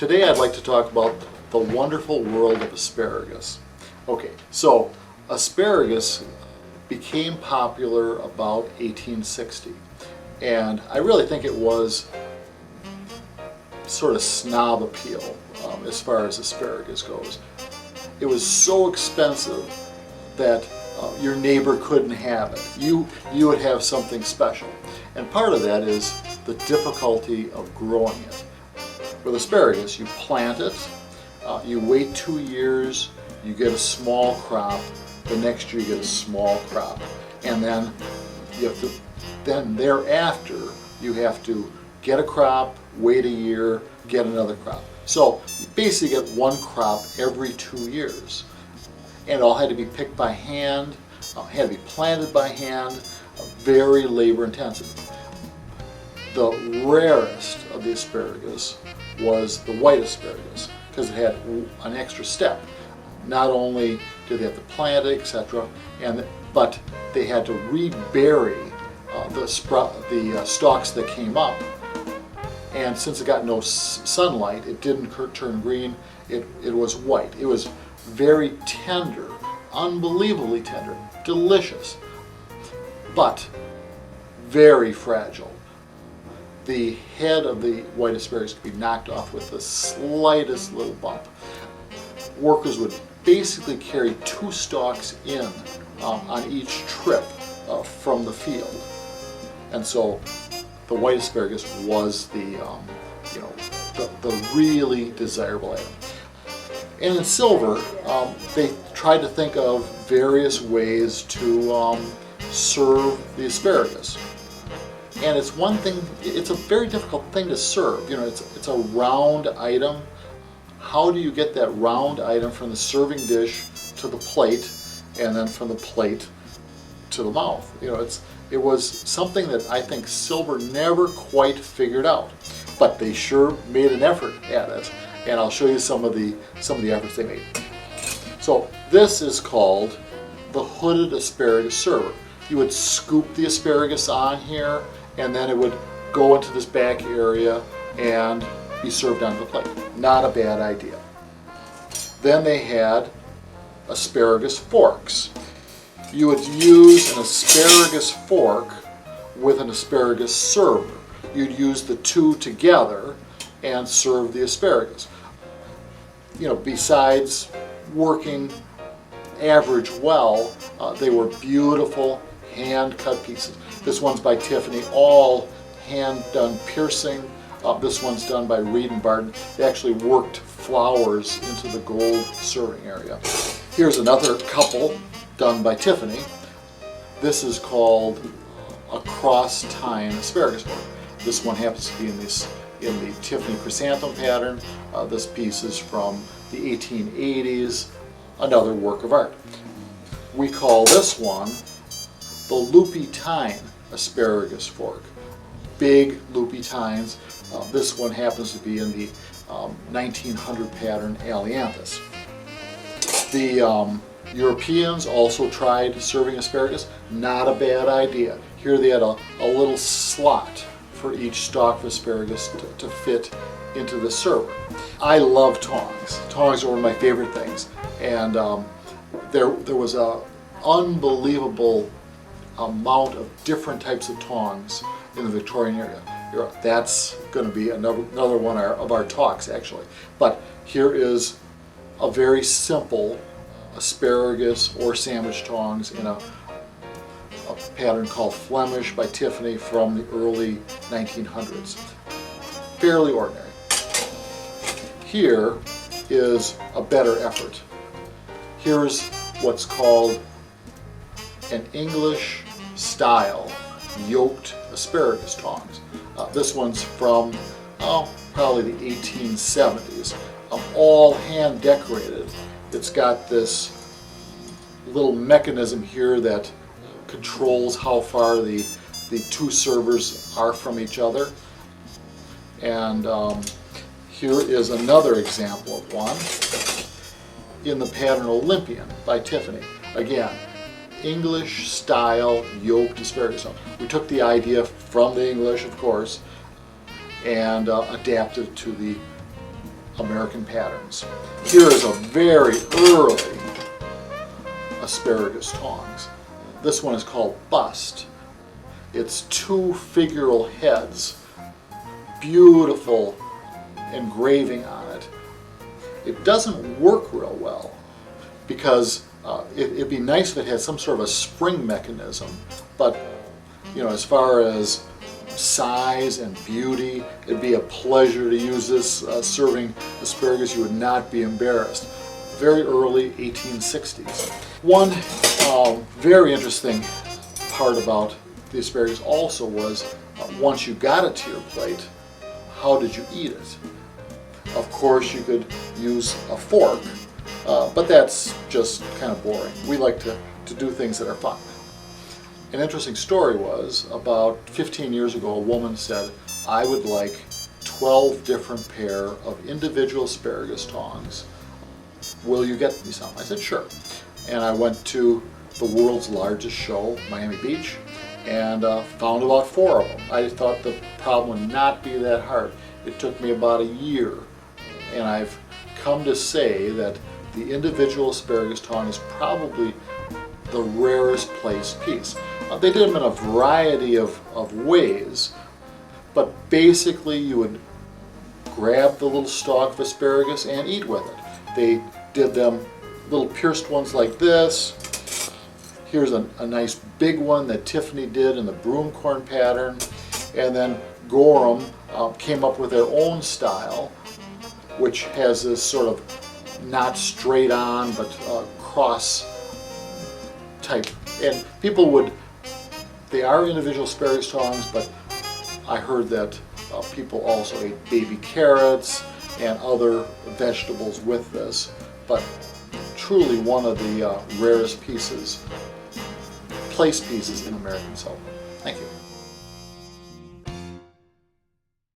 Today I'd like to talk about the wonderful world of asparagus. Okay, so asparagus became popular about 1860, and I really think it was sort of snob appeal as far as asparagus goes. It was so expensive that your neighbor couldn't have it. You would have something special. And part of that is the difficulty of growing it. With asparagus, you plant it, you wait 2 years, you get a small crop, the next year you get a small crop, and then thereafter you have to get a crop, wait a year, get another crop. So you basically get one crop every 2 years. And it all had to be picked by hand, had to be planted by hand, very labor intensive. The rarest of the asparagus was the white asparagus because it had an extra step. Not only did they have to plant it, etc., but they had to rebury the stalks that came up. And since it got no sunlight, it didn't turn green. It was white. It was very tender, unbelievably tender, delicious, but very fragile. The head of the white asparagus could be knocked off with the slightest little bump. Workers would basically carry 2 stalks in on each trip from the field, and so the white asparagus was the really desirable item. And in silver, they tried to think of various ways to serve the asparagus. And it's a very difficult thing to serve. You know, it's a round item. How do you get that round item from the serving dish to the plate, and then from the plate to the mouth? You know, it was something that I think silver never quite figured out. But they sure made an effort at it, and I'll show you some of the efforts they made. So this is called the hooded asparagus server. You would scoop the asparagus on here, and then it would go into this back area and be served on the plate. Not a bad idea. Then they had asparagus forks. You would use an asparagus fork with an asparagus server. You'd use the two together and serve the asparagus. You know, besides working average well, they were beautiful hand-cut pieces. This one's by Tiffany, all hand-done piercing. This one's done by Reed and Barton. They actually worked flowers into the gold serving area. Here's another couple done by Tiffany. This is called a cross-tine asparagus fork. This one happens to be in the Tiffany chrysanthemum pattern. This piece is from the 1880s, another work of art. We call this one the loopy tine asparagus fork. Big loopy tines. This one happens to be in the 1900 pattern Ailanthus. The Europeans also tried serving asparagus. Not a bad idea. Here they had a little slot for each stalk of asparagus to fit into the server. I love tongs. Tongs are one of my favorite things, and there was an unbelievable amount of different types of tongs in the Victorian area. That's going to be another one of our talks, actually. But here is a very simple asparagus or sandwich tongs in a pattern called Flemish by Tiffany from the early 1900s. Fairly ordinary. Here is a better effort. Here's what's called an English style yoked asparagus tongs. This one's from probably the 1870s. All hand decorated. It's got this little mechanism here that controls how far the two servers are from each other. And here is another example of one in the pattern Olympian by Tiffany. Again, English style yoked asparagus. We took the idea from the English, of course, and adapted to the American patterns. Here is a very early asparagus tongs. This one is called Bust. It's two figural heads, beautiful engraving on it. It doesn't work real well because it'd be nice if it had some sort of a spring mechanism, but as far as size and beauty, it'd be a pleasure to use this serving asparagus. You would not be embarrassed. Very early 1860s. One very interesting part about the asparagus also was once you got it to your plate, how did you eat it? Of course you could use a fork, but that's just kind of boring. We like to do things that are fun. An interesting story was about 15 years ago a woman said, I would like 12 different pair of individual asparagus tongs. Will you get me some? I said sure. And I went to the world's largest show, Miami Beach, and found about 4 of them. I thought the problem would not be that hard. It took me about a year, and I've come to say that the individual asparagus tong is probably the rarest placed piece. They did them in a variety of ways, but basically you would grab the little stalk of asparagus and eat with it. They did them little pierced ones like this. Here's a nice big one that Tiffany did in the broomcorn pattern, and then Gorham came up with their own style, which has this sort of not straight on but cross type. And they are individual asparagus tongs, but I heard that people also ate baby carrots and other vegetables with this. But truly one of the rarest place pieces in American South. Thank you.